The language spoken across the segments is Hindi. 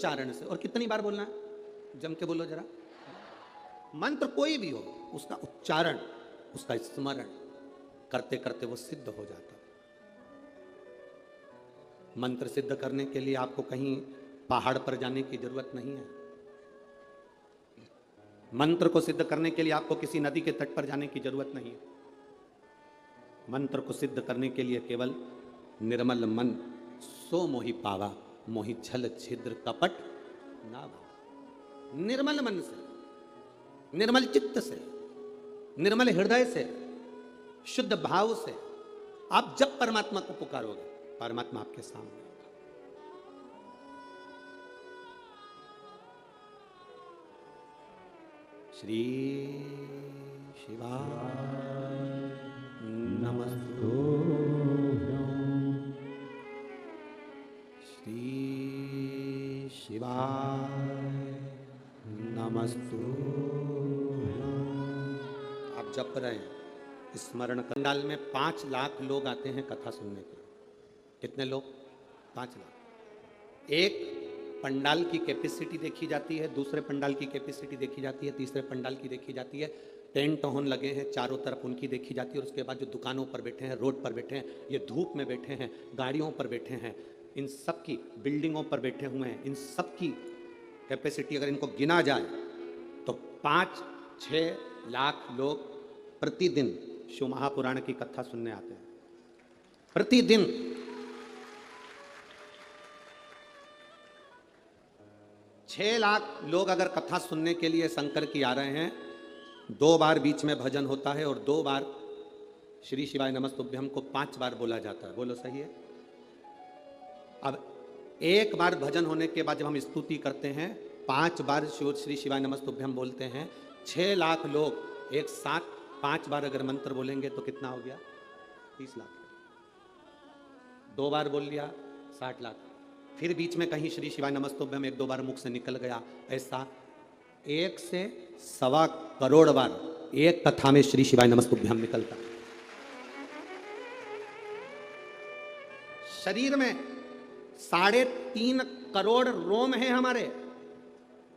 उच्चारण से। और कितनी बार बोलना है? जम के बोलो जरा। मंत्र कोई भी हो, उसका उच्चारण, उसका स्मरण करते करते वो सिद्ध हो जाता है। मंत्र सिद्ध करने के लिए आपको कहीं पहाड़ पर जाने की जरूरत नहीं है। मंत्र को सिद्ध करने के लिए आपको किसी नदी के तट पर जाने की जरूरत नहीं है। मंत्र को सिद्ध करने के लिए केवल निर्मल मन सो मोहि पावा, मोहि छल छिद्र कपट ना भावा। निर्मल मन से, निर्मल चित्त से, निर्मल हृदय से, शुद्ध भाव से आप जब परमात्मा को पुकारोगे, परमात्मा आपके सामने होगा। श्री शिवाय नमस्तुभ्यं, श्री शिवाय नमस्तुभ्यं। आप जप रहे हैं, स्मरण। पंडाल में 5 लाख लोग आते हैं कथा सुनने के। कितने लोग? 5 लाख। एक पंडाल की कैपेसिटी देखी जाती है, दूसरे पंडाल की कैपेसिटी देखी जाती है, तीसरे पंडाल की देखी जाती है। टेंट होन लगे हैं चारों तरफ, उनकी देखी जाती है। और उसके बाद जो दुकानों पर बैठे हैं, रोड पर बैठे हैं, ये धूप में बैठे हैं, गाड़ियों पर बैठे हैं, इन सब की, बिल्डिंगों पर बैठे हुए हैं, इन सब की कैपेसिटी अगर इनको गिना जाए तो 5-6 लाख लोग प्रतिदिन शिव महापुराण की कथा सुनने आते हैं। प्रतिदिन 6 लाख लोग अगर कथा सुनने के लिए शंकर की आ रहे हैं, 2 बार बीच में भजन होता है और 2 बार श्री शिवाय नमस्तुभ्यम को 5 बार बोला जाता है। बोलो सही है? अब 1 बार भजन होने के बाद जब हम स्तुति करते हैं, 5 बार श्री शिवाय नमस्तुभ्यम बोलते हैं, 6 लाख लोग एक साथ 5 बार अगर मंत्र बोलेंगे तो कितना हो गया? 30 लाख। 2 बार बोल लिया, 60 लाख। फिर बीच में कहीं श्री शिवाय नमस्तुभ्यम 1-2 बार मुख से निकल गया, ऐसा 1 से 1.25 करोड़ बार एक कथा में श्री शिवाय नमस्तुभ्यम निकलता है। शरीर में 3.5 करोड़ रोम है हमारे।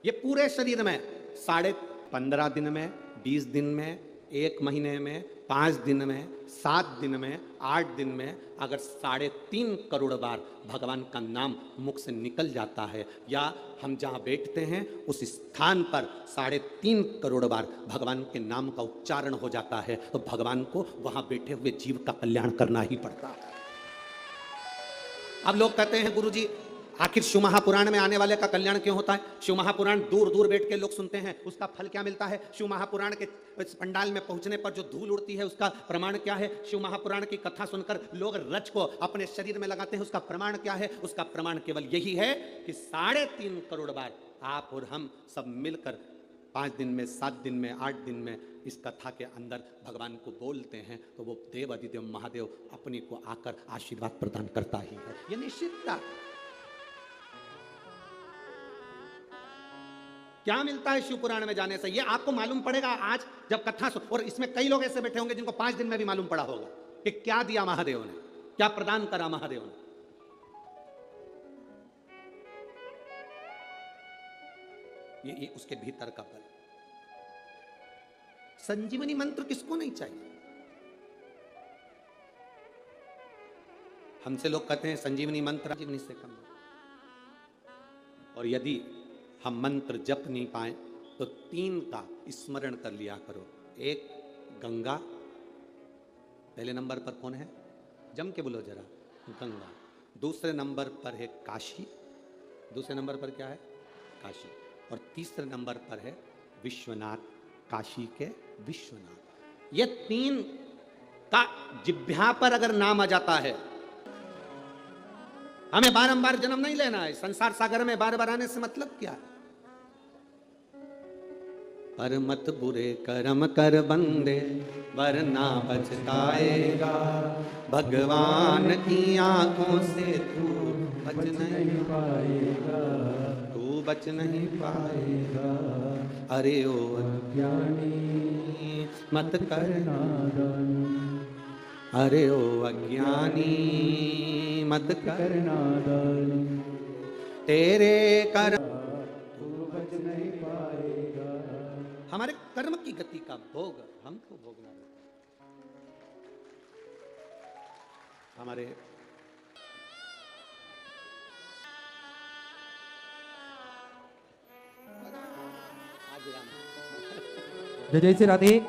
ये पूरे शरीर में 15.5 दिन में, 20 दिन में, 1 महीने में, 5 दिन में, 7 दिन में, 8 दिन में अगर 3.5 करोड़ बार भगवान का नाम मुख से निकल जाता है, या हम जहाँ बैठते हैं उस स्थान पर 3.5 करोड़ बार भगवान के नाम का उच्चारण हो जाता है, तो भगवान को वहाँ बैठे हुए जीव का कल्याण करना ही पड़ता है। अब लोग कहते हैं गुरुजी आखिर शिव महापुराण में आने वाले का कल्याण क्यों होता है? शिव महापुराण दूर दूर बैठ के लोग सुनते हैं, उसका फल क्या मिलता है? शिव महापुराण के पंडाल में पहुंचने पर जो धूल उड़ती है उसका प्रमाण क्या है? शिव महापुराण की कथा सुनकर लोग रज को अपने शरीर में लगाते हैं, उसका प्रमाण क्या है? उसका प्रमाण केवल यही है कि 3.5 करोड़ बार आप और हम सब मिलकर 5 दिन में, 7 दिन में, 8 दिन में इस कथा के अंदर भगवान को बोलते हैं, तो वो देव अधिदेव महादेव अपने को आकर आशीर्वाद प्रदान करता ही है। ये निश्चितता। क्या मिलता है शिव पुराण में जाने से? ये आपको मालूम पड़ेगा आज जब कथा सुन। और इसमें कई लोग ऐसे बैठे होंगे जिनको 5 दिन में भी मालूम पड़ा होगा कि क्या दिया महादेव ने, क्या प्रदान करा महादेव ने। ये उसके भीतर का बल। संजीवनी मंत्र किसको नहीं चाहिए? हमसे लोग कहते हैं संजीवनी मंत्र जीवनी से कम। और यदि हम मंत्र जप नहीं पाए तो 3 का स्मरण कर लिया करो। 1 गंगा, पहले नंबर पर कौन है? जम के बोलो जरा। गंगा। दूसरे नंबर पर है काशी। दूसरे नंबर पर क्या है? काशी। और तीसरे नंबर पर है विश्वनाथ, काशी के विश्वनाथ। ये 3 का जिह्वा पर अगर नाम आ जाता है, हमें बारंबार जन्म नहीं लेना है। संसार सागर में बार बार आने से मतलब क्या है? पर मत बुरे कर्म कर बंदे, वरना पछताएगा। भगवान की आंखों से तू बच नहीं पाएगा, तू बच नहीं पाएगा। अरे ओ अज्ञानी मत कर नादान, अरे ओ अज्ञानी मत कर नादान। तेरे कर्म हमारे कर्म की गति का भोग हमको भोगना है। हमारे जय जय श्री राधे।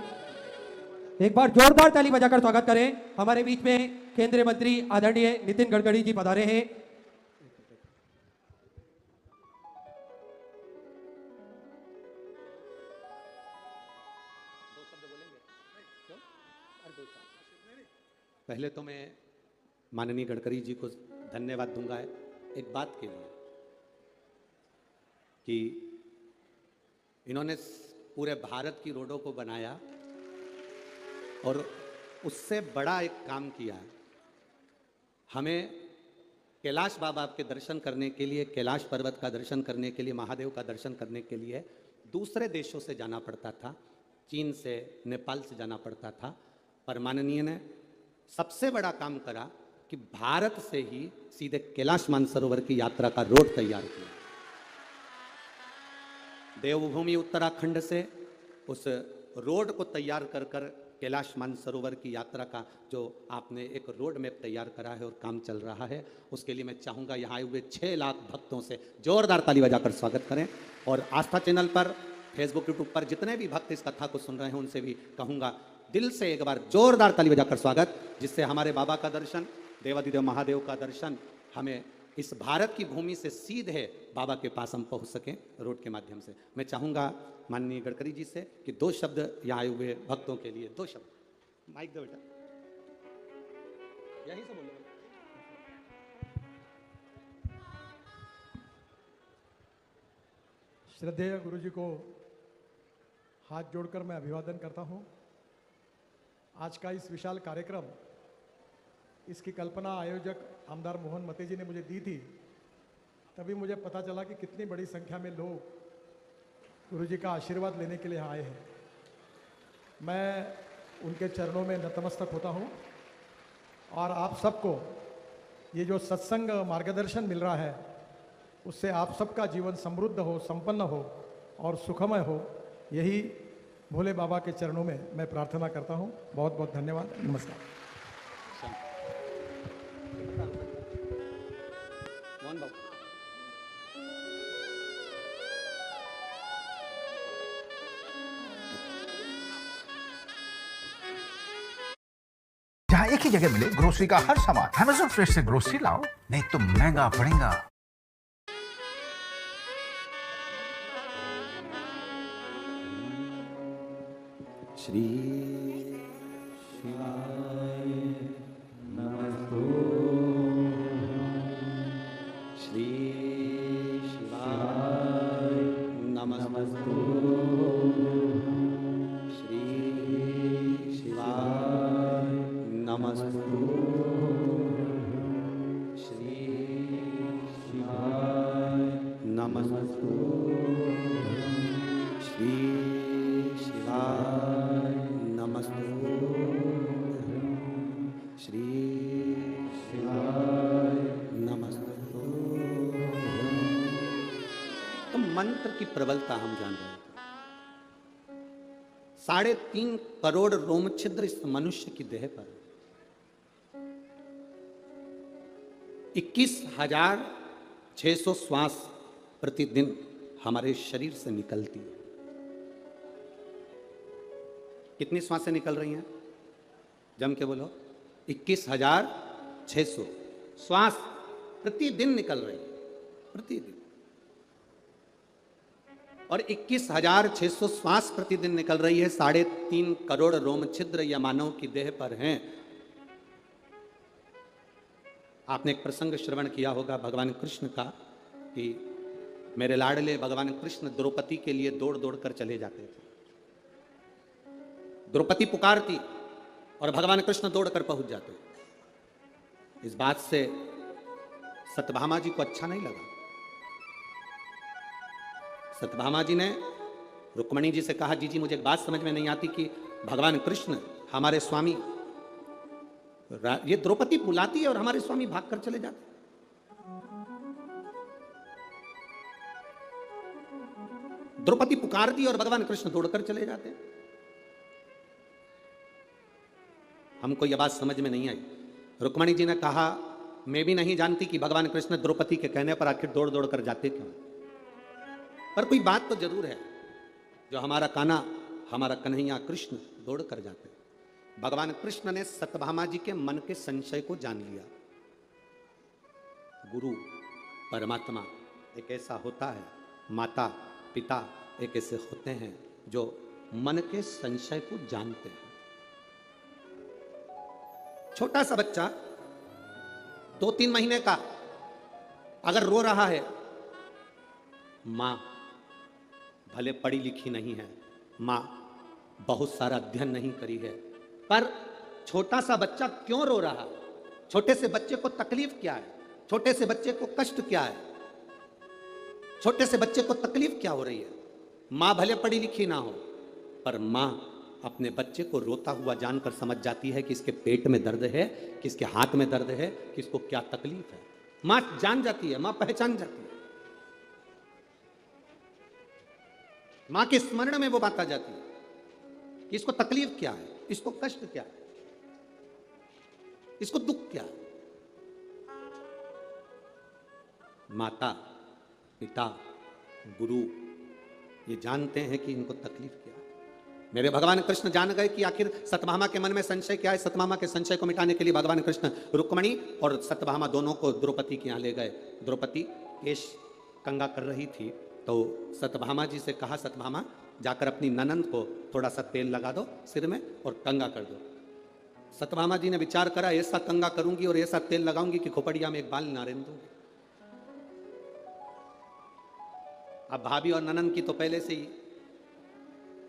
एक बार जोरदार ताली बजाकर स्वागत करें। हमारे बीच में केंद्रीय मंत्री आदरणीय नितिन गडकरी जी पधारे हैं। पहले तो मैं माननीय गडकरी जी को धन्यवाद दूंगा एक बात के लिए कि इन्होंने पूरे भारत की रोडों को बनाया और उससे बड़ा एक काम किया है। हमें कैलाश बाबा के दर्शन करने के लिए, कैलाश पर्वत का दर्शन करने के लिए, महादेव का दर्शन करने के लिए दूसरे देशों से जाना पड़ता था, चीन से, नेपाल से जाना पड़ता था। पर माननीय ने सबसे बड़ा काम करा कि भारत से ही सीधे कैलाश मानसरोवर की यात्रा का रोड तैयार किया। देवभूमि उत्तराखंड से उस रोड को तैयार कर कर कैलाश मानसरोवर की यात्रा का जो आपने एक रोड मैप तैयार करा है और काम चल रहा है, उसके लिए मैं चाहूँगा यहाँ आए हुए 6 लाख भक्तों से जोरदार ताली बजाकर स्वागत करें। और आस्था चैनल पर, फेसबुक, यूट्यूब पर जितने भी भक्त इस कथा को सुन रहे हैं उनसे भी कहूँगा दिल से एक बार जोरदार ताली बजाकर स्वागत, जिससे हमारे बाबा का दर्शन, देवादिदेव महादेव का दर्शन हमें इस भारत की भूमि से सीधे बाबा के पास हम पहुंच सकें रोड के माध्यम से। मैं चाहूंगा माननीय गडकरी जी से कि 2 शब्द यहाँ आए हुए भक्तों के लिए 2 शब्द। माइक दो बेटा, यहीं से बोलो। श्रद्धेय गुरु जी को हाथ जोड़कर मैं अभिवादन करता हूँ। आज का इस विशाल कार्यक्रम, इसकी कल्पना आयोजक आमदार मोहन मते जी ने मुझे दी थी, तभी मुझे पता चला कि कितनी बड़ी संख्या में लोग गुरु जी का आशीर्वाद लेने के लिए आए हैं। मैं उनके चरणों में नतमस्तक होता हूँ और आप सबको ये जो सत्संग मार्गदर्शन मिल रहा है उससे आप सबका जीवन समृद्ध हो, संपन्न हो और सुखमय हो, यही भोले बाबा के चरणों में मैं प्रार्थना करता हूँ। बहुत बहुत धन्यवाद। नमस्कार। जहाँ एक ही जगह मिले ग्रोसरी का हर सामान, Amazon फ्रेश से ग्रोसरी लाओ, नहीं तो महंगा पड़ेगा। श्री शिवाय नमस्तु, श्री शिवाय नमस्तु, श्री शिवाय नमस्तु, श्री शिवाय नमस्तु, श्री शिवाय नमस्तु, श्री शिवाय नमस्तु। तो मंत्र की प्रबलता हम जान रहे थे। 3.5 करोड़ रोम छिद्र इस मनुष्य की देह पर, 21,600 श्वास प्रतिदिन हमारे शरीर से निकलती है। कितनी श्वासें निकल रही हैं? जम के बोलो। 21,600 श्वास प्रतिदिन निकल रही है, प्रतिदिन। और 21,600 श्वास प्रतिदिन निकल रही है। 3.5 करोड़ रोम छिद्र या मानव की देह पर हैं। आपने एक प्रसंग श्रवण किया होगा भगवान कृष्ण का कि मेरे लाडले भगवान कृष्ण द्रौपदी के लिए दौड़ दौड़ कर चले जाते थे। द्रौपदी पुकारती और भगवान कृष्ण दौड़कर पहुंच जाते। इस बात से सत्यभामा जी को अच्छा नहीं लगा। सत्यभामा जी ने रुक्मणी जी से कहा, जी जी मुझे एक बात समझ में नहीं आती कि भगवान कृष्ण हमारे स्वामी, ये द्रौपदी बुलाती है और हमारे स्वामी भागकर चले जाते। द्रौपदी पुकारती और भगवान कृष्ण दौड़कर चले जाते। हमको यह बात समझ में नहीं आई। रुक्मणी जी ने कहा, मैं भी नहीं जानती कि भगवान कृष्ण द्रौपदी के कहने पर आखिर दौड़ दौड़ कर जाते क्यों, पर कोई बात तो जरूर है, जो हमारा कान्हा, हमारा कन्हैया कृष्ण दौड़ कर जाते। भगवान कृष्ण ने सत्यभामा जी के मन के संशय को जान लिया। गुरु परमात्मा एक ऐसा होता है, माता पिता एक ऐसे होते हैं जो मन के संशय को जानते हैं। छोटा सा बच्चा 2-3 महीने का अगर रो रहा है, मां भले पढ़ी लिखी नहीं है, मां बहुत सारा अध्ययन नहीं करी है, पर छोटा सा बच्चा क्यों रो रहा है? छोटे से बच्चे को तकलीफ क्या है? छोटे से बच्चे को कष्ट क्या है? छोटे से बच्चे को तकलीफ क्या हो रही है? मां भले पढ़ी लिखी ना हो, पर मां अपने बच्चे को रोता हुआ जानकर समझ जाती है कि इसके पेट में दर्द है, कि इसके हाथ में दर्द है, कि इसको क्या तकलीफ है। मां जान जाती है, मां पहचान जाती है, मां के स्मरण में वो बात आ जाती है कि इसको तकलीफ क्या है, इसको कष्ट क्या है, इसको दुख क्या है। माता पिता गुरु ये जानते हैं कि इनको तकलीफ क्या है। मेरे भगवान कृष्ण जान गए कि आखिर सत्यभामा के मन में संशय क्या है। सत्यभामा के संशय को मिटाने के लिए भगवान कृष्ण रुक्मणी और सत्यभामा दोनों को द्रौपदी के यहाँ ले गए। द्रौपदी केश कंघा कर रही थी तो सत्यभामा जी से कहा, सत्यभामा जाकर अपनी ननंद को थोड़ा सा तेल लगा दो सिर में और कंघा कर दो। सत्यभामा जी ने विचार करा, ऐसा कंघा करूंगी और ऐसा तेल लगाऊंगी कि खोपड़िया में एक बाल ना रहने दूंगी। अब भाभी और ननंद की तो पहले से ही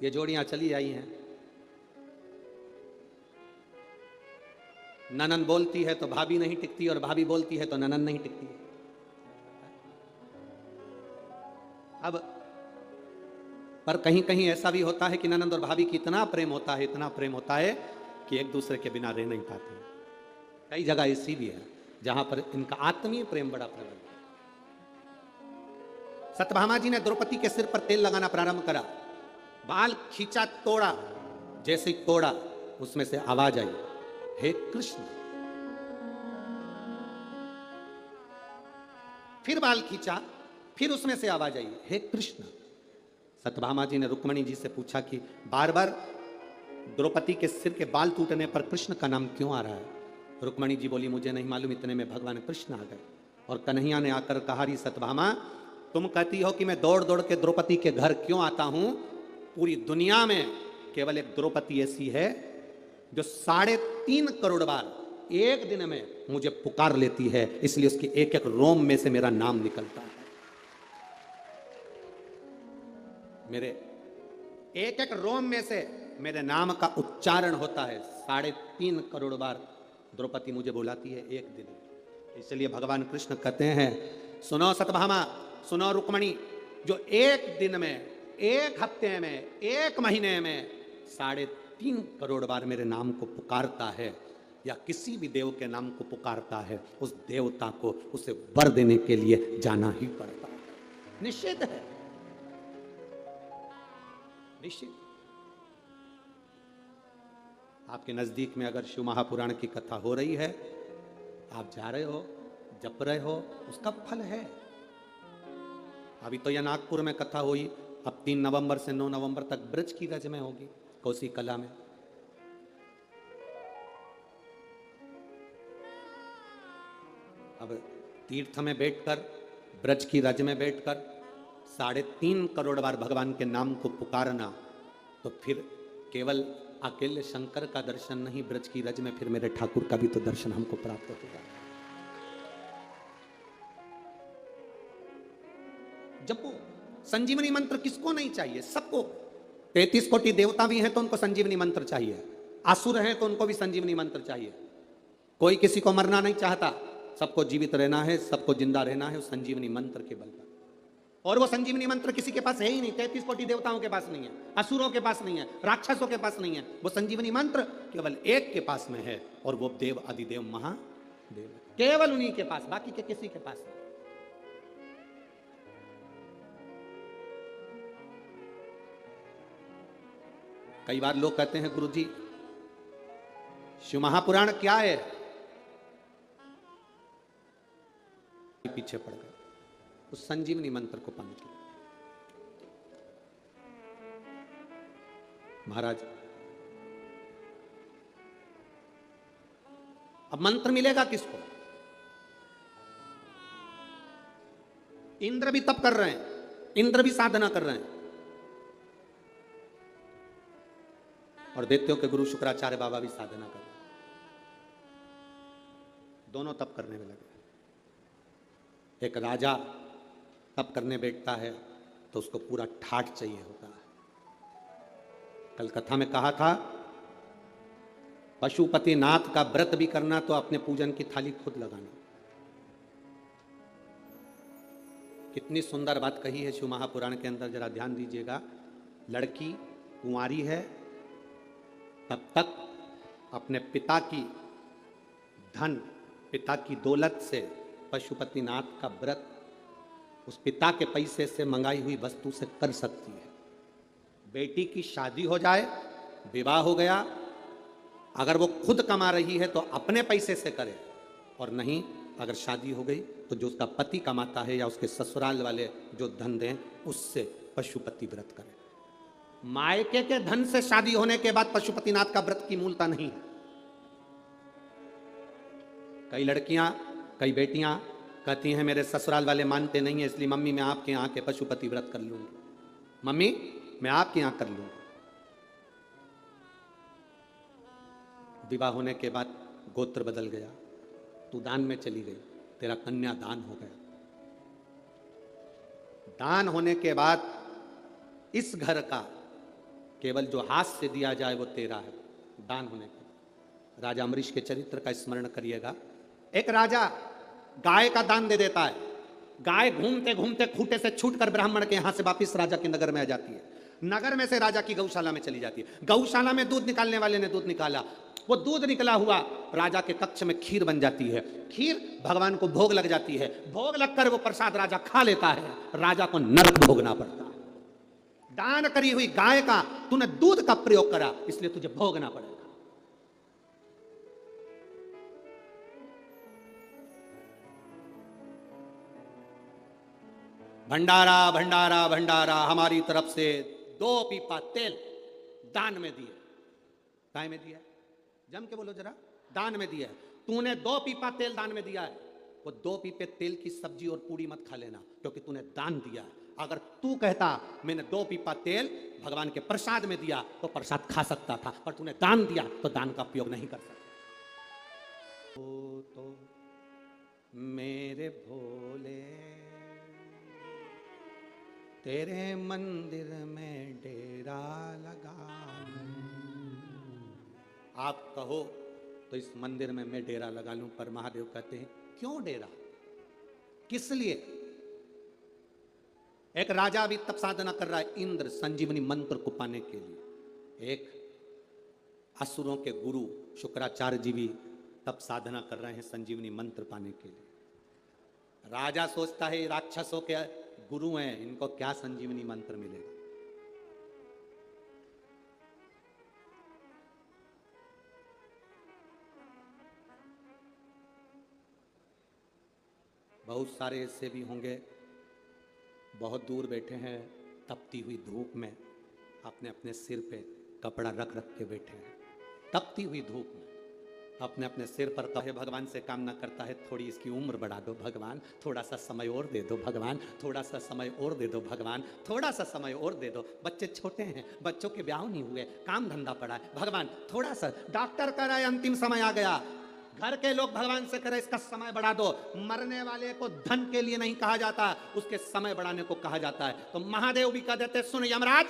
ये जोड़ियां चली आई हैं। ननंद बोलती है तो भाभी नहीं टिकती और भाभी बोलती है तो ननंद नहीं टिकती। अब पर कहीं कहीं ऐसा भी होता है कि ननंद और भाभी की इतना प्रेम होता है, इतना प्रेम होता है कि एक दूसरे के बिना रह नहीं पाते। कई जगह ऐसी भी है जहां पर इनका आत्मीय प्रेम बड़ा प्रबल है। सत्यभामा जी ने द्रौपदी के सिर पर तेल लगाना प्रारंभ करा, बाल खींचा, तोड़ा, जैसे ही तोड़ा उसमें से आवाज आई, हे कृष्ण। फिर बाल खींचा, फिर उसमें से आवाज आई, हे कृष्ण। सत्यभामा जी ने रुक्मणी जी से पूछा कि बार बार द्रौपदी के सिर के बाल टूटने पर कृष्ण का नाम क्यों आ रहा है? रुक्मणी जी बोली, मुझे नहीं मालूम। इतने में भगवान कृष्ण आ गए और कन्हैया ने आकर कहा, री सत्यभामा, तुम कहती हो कि मैं दौड़ दौड़ के द्रौपदी के घर क्यों आता हूं? पूरी दुनिया में केवल एक द्रौपदी ऐसी है जो 3.5 करोड़ बार एक दिन में मुझे पुकार लेती है, इसलिए उसकी एक एक रोम में से मेरा नाम निकलता है। मेरे एक एक रोम में से मेरे नाम का उच्चारण होता है। 3.5 करोड़ बार द्रौपदी मुझे बुलाती है एक दिन में। इसलिए भगवान कृष्ण कहते हैं, सुनो सत्यभामा, सुनो रुक्मणी, जो एक दिन में, एक हफ्ते में, एक महीने में 3.5 करोड़ बार मेरे नाम को पुकारता है या किसी भी देव के नाम को पुकारता है, उस देवता को उसे वर देने के लिए जाना ही पड़ता है। निश्चित है, निश्चित। आपके नजदीक में अगर शिव महापुराण की कथा हो रही है, आप जा रहे हो, जप रहे हो, उसका फल है। अभी तो यह नागपुर में कथा हुई, अब 3 नवंबर से 9 नवंबर तक ब्रज की रज में होगी, कोसी कला में। अब तीर्थ में बैठकर, ब्रज की रज में बैठकर 3.5 करोड़ बार भगवान के नाम को पुकारना, तो फिर केवल अकेले शंकर का दर्शन नहीं, ब्रज की रज में फिर मेरे ठाकुर का भी तो दर्शन हमको प्राप्त होगा। जपो, संजीवनी मंत्र किसको नहीं चाहिए? सबको। 33 कोटि देवता भी हैं तो उनको संजीवनी मंत्र चाहिए, असुर हैं तो उनको भी संजीवनी मंत्र चाहिए। कोई किसी को मरना नहीं चाहता, सबको जीवित रहना है, सबको जिंदा रहना है उस संजीवनी मंत्र के बल पर। और वो संजीवनी मंत्र किसी के पास है ही नहीं। 33 कोटि देवताओं के पास नहीं है, असुरों के पास नहीं है, राक्षसों के पास नहीं है। वो संजीवनी मंत्र केवल एक के पास में है और वो देव अधिदेव महादेव, केवल उन्हीं के पास, बाकी के किसी के पास नहीं। कई बार लोग कहते हैं गुरुजी शिव महापुराण क्या है, पीछे पड़ गए उस संजीवनी मंत्र को पाने के लिए। महाराज अब मंत्र मिलेगा किसको? इंद्र भी तप कर रहे हैं, इंद्र भी साधना कर रहे हैं, और दैत्यों के गुरु शुक्राचार्य बाबा भी साधना कर रहे हैं। दोनों तप करने में लगे। एक राजा तप करने बैठता है तो उसको पूरा ठाठ चाहिए होता है। कल कथा में कहा था पशुपतिनाथ का व्रत भी करना तो अपने पूजन की थाली खुद लगाना। कितनी सुंदर बात कही है शिव महापुराण के अंदर, जरा ध्यान दीजिएगा। लड़की कुंवारी है तब तक अपने पिता की धन, पिता की दौलत से पशुपतिनाथ का व्रत उस पिता के पैसे से मंगाई हुई वस्तु से कर सकती है। बेटी की शादी हो जाए, विवाह हो गया, अगर वो खुद कमा रही है तो अपने पैसे से करे, और नहीं अगर शादी हो गई तो जो उसका पति कमाता है या उसके ससुराल वाले जो धन दें उससे पशुपति व्रत करे। मायके के धन से शादी होने के बाद पशुपतिनाथ का व्रत की मूलता नहीं है। कई लड़कियां, कई बेटियां कहती हैं मेरे ससुराल वाले मानते नहीं है, इसलिए मम्मी मैं आपके यहाँ के पशुपति व्रत कर लूंगी, मम्मी मैं आपके यहाँ कर लूंगी। विवाह होने के बाद गोत्र बदल गया, तू दान में चली गई, तेरा कन्या दान हो गया। दान होने के बाद इस घर का केवल जो हाथ से दिया जाए वो तेरा है। दान होने के राजा अमरीश के चरित्र का स्मरण करिएगा। एक राजा गाय का दान दे देता है, गाय घूमते घूमते खूंटे से छूटकर ब्राह्मण के यहां से वापिस राजा के नगर में आ जाती है। नगर में से राजा की गौशाला में चली जाती है। गौशाला में दूध निकालने वाले ने दूध निकाला, वो दूध निकला हुआ राजा के कक्ष में खीर बन जाती है। खीर भगवान को भोग लग जाती है, भोग लगकर वो प्रसाद राजा खा लेता है, राजा को नरक भोगना पड़ता है। दान करी हुई गाय का तूने दूध का प्रयोग करा, इसलिए तुझे भोगना पड़ेगा। भंडारा भंडारा भंडारा हमारी तरफ से 2 पीपा तेल दान में दिए। काय में दिया? जम के बोलो जरा, दान में दिया। तूने 2 पीपा तेल दान में दिया है, वो 2 पीपे तेल की सब्जी और पूड़ी मत खा लेना, क्योंकि तूने दान दिया है। अगर तू कहता मैंने 2 पीपा तेल भगवान के प्रसाद में दिया तो प्रसाद खा सकता था, पर तूने दान दिया तो दान का उपयोग नहीं कर सकता। तो मेरे भोले तेरे मंदिर में डेरा लगा लूं। आप कहो तो इस मंदिर में मैं डेरा लगा लूं, पर महादेव कहते हैं क्यों डेरा, किस लिए? एक राजा भी तप साधना कर रहा है, इंद्र, संजीवनी मंत्र को पाने के लिए। एक असुरों के गुरु शुक्राचार्य जी भी तप साधना कर रहे हैं संजीवनी मंत्र पाने के लिए। राजा सोचता है राक्षसों के गुरु हैं, इनको क्या संजीवनी मंत्र मिलेगा। बहुत सारे ऐसे भी होंगे बहुत दूर बैठे हैं, तपती हुई धूप में अपने अपने सिर पे कपड़ा रख रख के बैठे हैं, तपती हुई धूप में अपने अपने सिर पर कहे भगवान से कामना करता है थोड़ी इसकी उम्र बढ़ा दो भगवान, थोड़ा सा समय और दे दो भगवान, थोड़ा सा समय और दे दो भगवान, थोड़ा सा समय और दे दो। बच्चे छोटे हैं, बच्चों के ब्याह नहीं हुए, काम धंधा पड़ा है, भगवान थोड़ा सा। डॉक्टर कह रहा है अंतिम समय आ गया, घर के लोग भगवान से करे इसका समय बढ़ा दो। मरने वाले को धन के लिए नहीं कहा जाता, उसके समय बढ़ाने को कहा जाता है। तो महादेव भी कह देते सुन यमराज,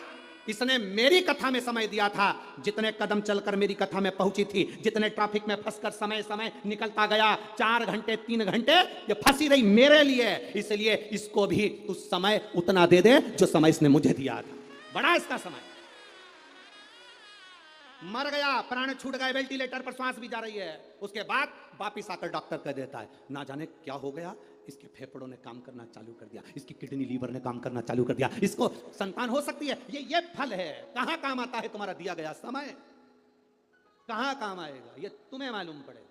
इसने मेरी कथा में समय दिया था, जितने कदम चलकर मेरी कथा में पहुंची थी, जितने ट्रैफिक में फंसकर समय समय निकलता गया, 4 घंटे 3 घंटे ये फंसी रही मेरे लिए, इसलिए इसको भी तू समय उतना दे दे जो समय इसने मुझे दिया था। बड़ा इसका समय। मर गया, प्राण छूट गए, वेंटिलेटर पर सांस भी जा रही है, उसके बाद वापिस आकर डॉक्टर कह देता है ना जाने क्या हो गया, इसके फेफड़ों ने काम करना चालू कर दिया, इसकी किडनी लीवर ने काम करना चालू कर दिया, इसको संतान हो सकती है। ये फल है। कहां काम आता है तुम्हारा दिया गया समय? कहां काम आएगा ये तुम्हें मालूम पड़ेगा।